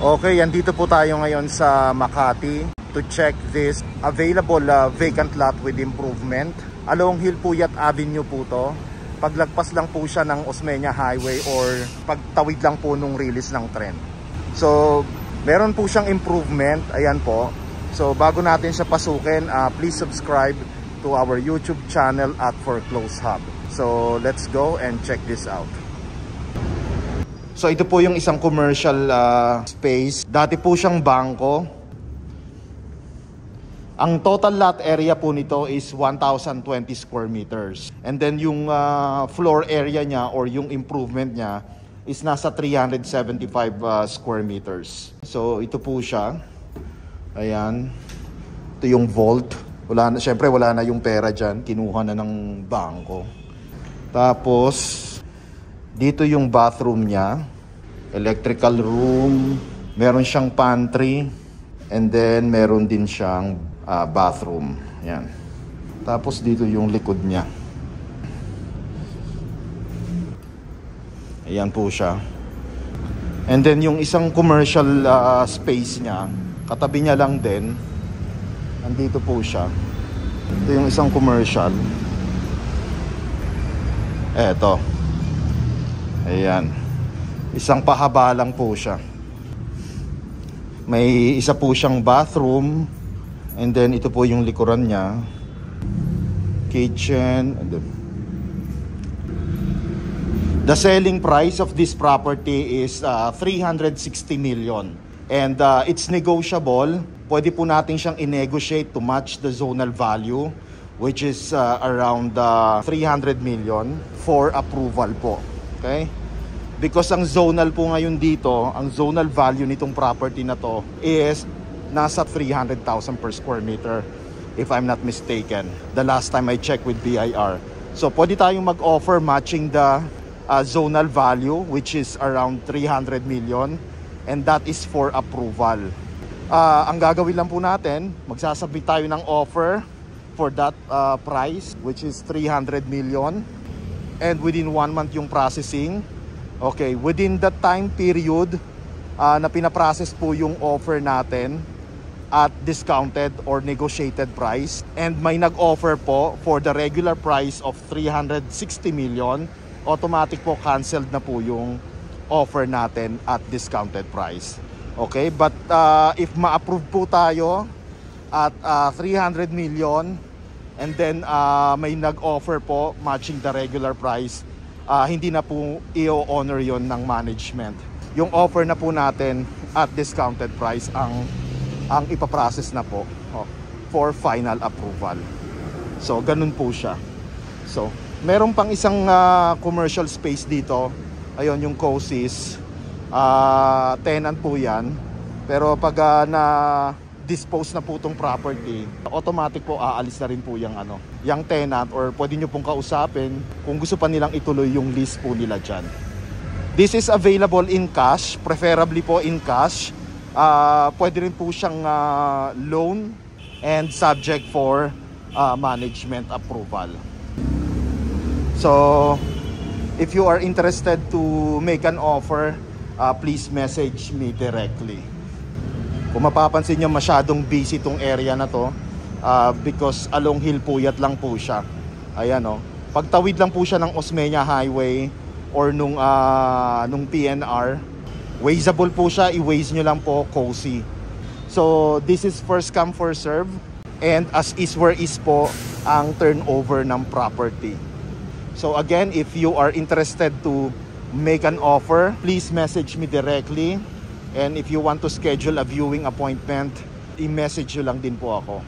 Okay, andito po tayo ngayon sa Makati to check this available vacant lot with improvement. Along Hilpuyat Avenue po to. Paglagpas lang po siya ng Osmeña Highway or pagtawid lang po nung release ng tren. So, meron po siyang improvement. Ayan po. So, bago natin siya pasukin, please subscribe to our YouTube channel at Foreclose Hub. So, let's go and check this out. So ito po yung isang commercial space. Dati po siyang bangko. Ang total lot area po nito is 1,020 square meters. And then yung floor area niya or yung improvement niya is nasa 375 square meters. So ito po siya. Ayan. Ito yung vault. Siyempre wala na yung pera dyan. Kinuha na ng bangko. Tapos dito yung bathroom niya, electrical room, meron siyang pantry, and then meron din siyang bathroom. Yan. Tapos dito yung likod niya. Ayan po siya. And then yung isang commercial space niya, katabi niya lang din, andito po siya. Ito yung isang commercial. Eto. Ayan. Isang pahaba lang po siya. May isa po siyang bathroom. And then ito po yung likuran niya. Kitchen. The selling price of this property is 360 million. And it's negotiable. Pwede po natin siyang i-negotiate to match the zonal value, which is around 300 million for approval po. Okay? Because ang zonal po ngayon dito, ang zonal value nitong property na to is nasa 300,000 per square meter, if I'm not mistaken. The last time I checked with BIR. So pwede tayong mag-offer matching the zonal value, which is around 300 million. And that is for approval. Ang gagawin lang po natin, magsasabit tayo ng offer for that price, which is 300 million. And within 1 month yung processing. Okay, within that time period na pinaprocess po yung offer natin at discounted or negotiated price. And may nag-offer po for the regular price of 360 million, automatic po canceled na po yung offer natin at discounted price. Okay, but if ma-approve po tayo at 300 million, and then may nag-offer po matching the regular price, hindi na po i-honor yon ng management. Yung offer na po natin at discounted price ang ipaprocess na po for final approval. So ganun po siya. So meron pang isang commercial space dito. Ayun yung Cosis. Tenant po yan. Pero pag dispose na po itong property, automatic po aalis na rin po yung tenant, or pwede nyo pong kausapin kung gusto pa nilang ituloy yung lease po nila dyan. This is available in cash, preferably po in cash. Pwede rin po siyang loan and subject for management approval. So if you are interested to make an offer, please message me directly. Kung mapapansin nyo, masyadong busy itong area na to because along Hilpuyat lang po siya. Ayan o. Pagtawid lang po siya ng Osmeña Highway or nung PNR. Wazeable po siya. I-waze nyo lang po, Cozy. So this is first come first serve. And as is where is po ang turnover ng property. So again, if you are interested to make an offer, please message me directly. And if you want to schedule a viewing appointment, i-message nyo lang din po ako.